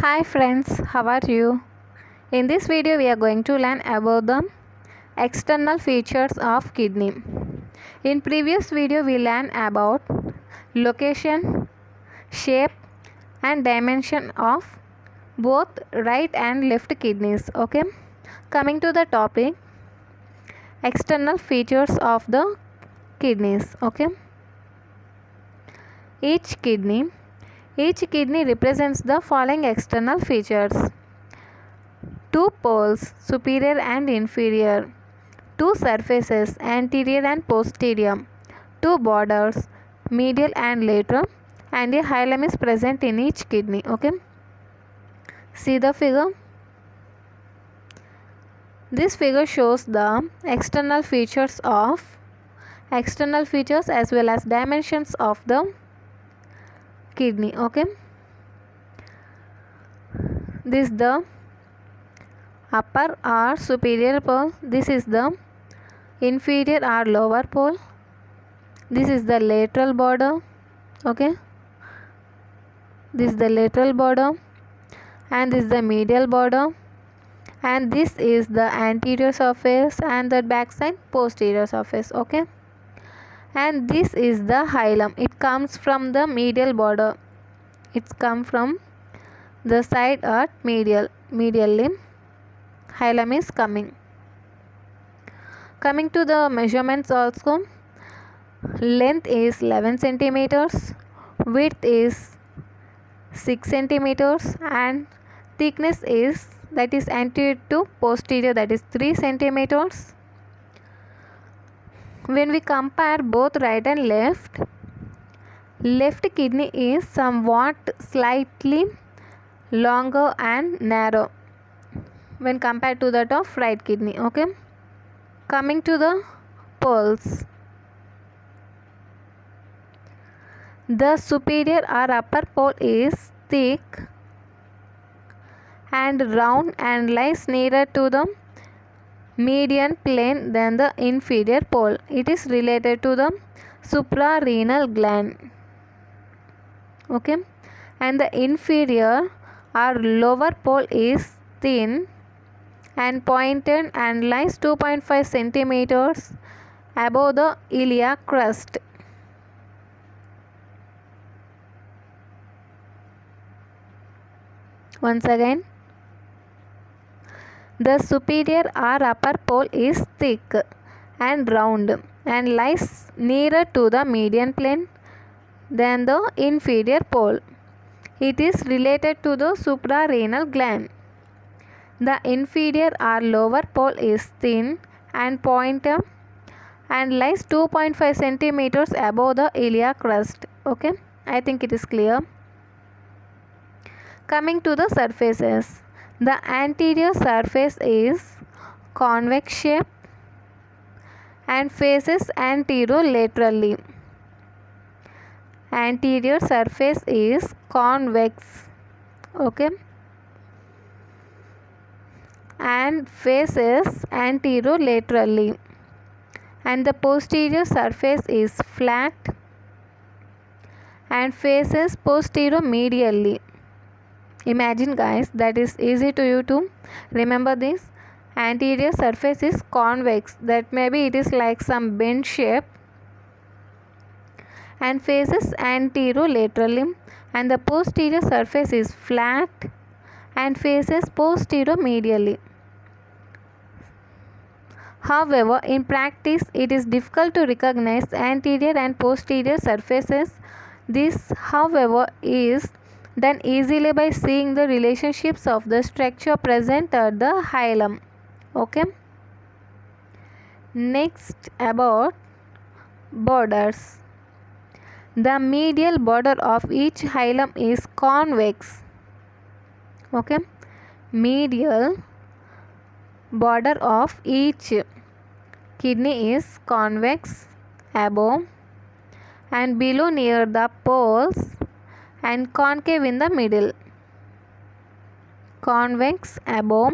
Hi friends, how are you? In this video we are going to learn about the external features of kidney. In previous video we learned about location, shape and dimension of both right and left kidneys. Okay, coming to the topic, external features of the kidneys. Okay, each kidney represents the following external features: two poles, superior and inferior, two surfaces, anterior and posterior, two borders, medial and lateral, and a hilum is present in each kidney. Okay, see the figure. This figure shows the external features as well as dimensions of the kidney. Okay, this is the upper or superior pole, this is the inferior or lower pole, this is the lateral border. Okay, this is the lateral border, and this is the medial border, and this is the anterior surface, and the back side posterior surface. Okay, and this is the hilum. It comes from the medial border, it's come from the side at medially hilum is coming to the measurements also. Length is 11 centimeters, width is 6 centimeters, and thickness is, that is anterior to posterior, that is 3 centimeters. When we compare both right and left kidney is somewhat slightly longer and narrow when compared to that of right kidney. Okay, coming to the poles, the superior or upper pole is thick and round and lies nearer to the median plane than the inferior pole. It is related to the suprarenal gland. Okay, and the inferior or lower pole is thin and pointed and lies 2.5 centimeters above the ilia crust. Once again, the superior or upper pole is thick and round and lies nearer to the median plane than the inferior pole. It is related to the suprarenal gland. The inferior or lower pole is thin and pointed and lies 2.5 centimeters above the ilia crust. Okay, I think it is clear. Coming to the surfaces, the anterior surface is convex shape and faces anterolaterally. Anterior surface is convex. Okay, and faces anterolaterally, and the posterior surface is flat and faces posteromedially. Imagine guys, that is easy to you to remember this. Anterior surface is convex, that maybe it is like some bend shape, and faces anterolaterally, and the posterior surface is flat and faces posteromedially. However, in practice it is difficult to recognize anterior and posterior surfaces. This, however, is done easily by seeing the relationships of the structure present at the hilum. Okay, next about borders. The medial border of each hilum is convex. Okay, medial border of each kidney is convex above and below near the poles, and concave in the middle. Convex above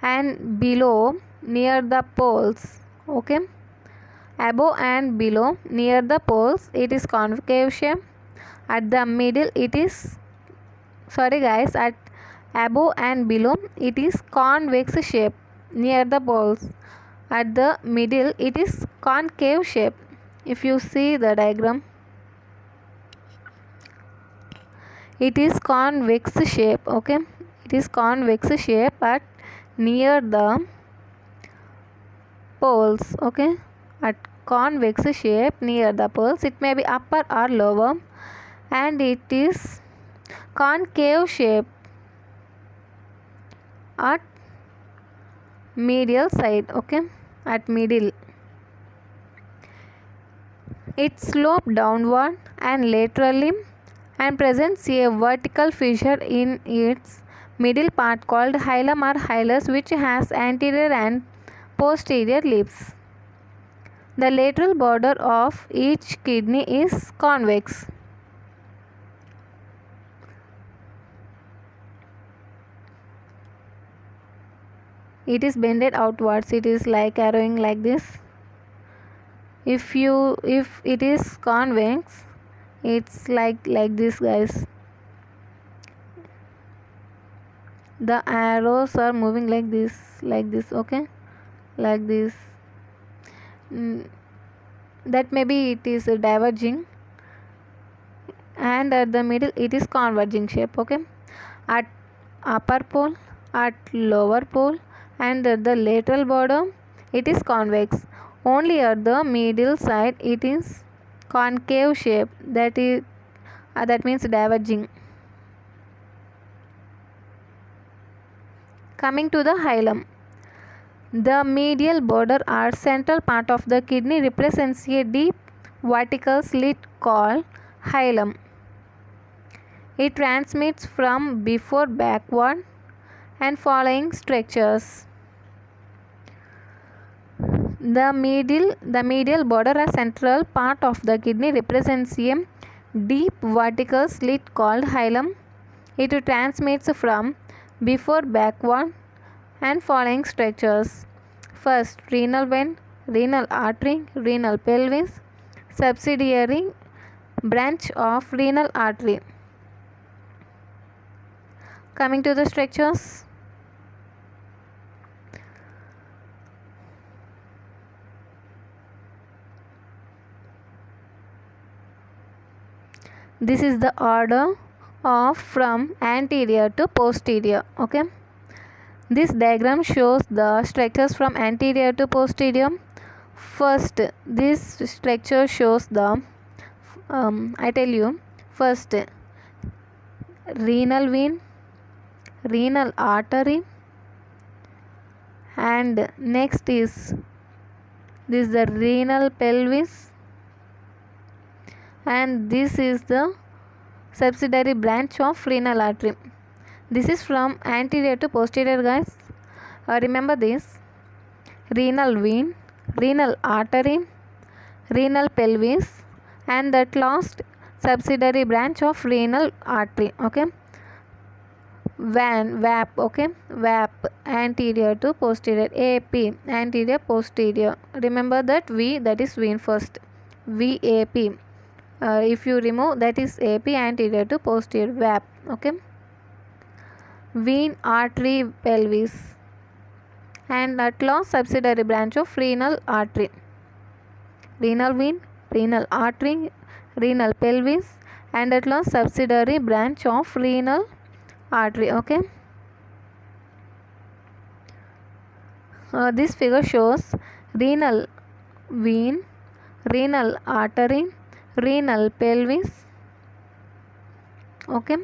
and below near the poles. Okay, above and below near the poles it is concave shape, at the middle it is sorry guys, at above and below it is convex shape near the poles. At the middle it is concave shape. If you see the diagram, it is convex shape. Okay, it is convex shape at near the poles. Okay, at convex shape near the poles, it may be upper or lower, and it is concave shape at medial side. Okay, at middle it slopes downward and laterally and presents a vertical fissure in its middle part called hilum or hilus, which has anterior and posterior lips. The lateral border of each kidney is convex. It is bended outwards. It is like arrowing like this. If it is convex, it's like this guys. The arrows are moving like this. Okay, like this. That maybe it is diverging, and at the middle it is converging shape. Okay, at upper pole, at lower pole, and at the lateral border it is convex. Only at the middle side it is concave shape, that means diverging. Coming to the hilum, the medial border or central part of the kidney represents a deep vertical slit called hilum. It transmits from before backward and following structures. The medial border or central part of the kidney represents a deep vertical slit called hilum. It transmits from before backward and following structures. First, renal vein, renal artery, renal pelvis, subsidiary branch of renal artery. Coming to the structures, this is the order of from anterior to posterior. Okay, this diagram shows the structures from anterior to posterior. First, this structure shows the I tell you, first renal vein, renal artery, and next is this the renal pelvis, and this is the subsidiary branch of renal artery. This is from anterior to posterior guys. Remember this: renal vein, renal artery, renal pelvis, and that last subsidiary branch of renal artery. Okay, VAP. Okay, VAP, anterior to posterior. AP, anterior posterior. Remember that V, that is vein first. VAP. If you remove, that is AP, anterior to posterior. VAP. Okay, vein, artery, pelvis, and at last subsidiary branch of renal artery. Renal vein, renal artery, renal pelvis, and at last subsidiary branch of renal artery. Okay, this figure shows renal vein, renal artery, renal pelvis. Okay,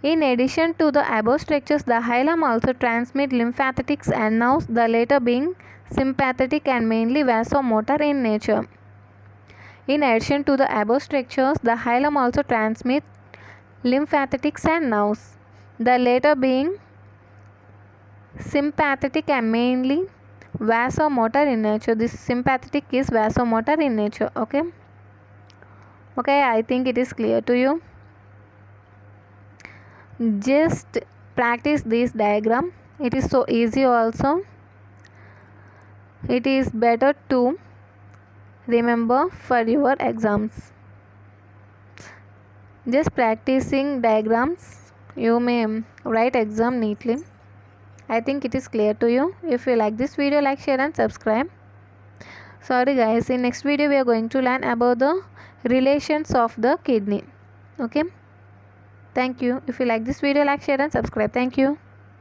in addition to the above structures, the hilum also transmit lymphatics and nerves, the latter being sympathetic and mainly vasomotor in nature. In addition to the above structures, the hilum also transmits lymphatics and nerves, the latter being sympathetic and mainly vasomotor in nature. This sympathetic is vasomotor in nature. Okay, I think it is clear to you. Just practice this diagram. It is so easy also. It is better to remember for your exams. Just practicing diagrams, you may write exam neatly. I think it is clear to you. If you like this video, like, share and subscribe. Sorry guys, in next video we are going to learn about the relations of the kidney. Okay, thank you. If you like this video, like, share and subscribe. Thank you.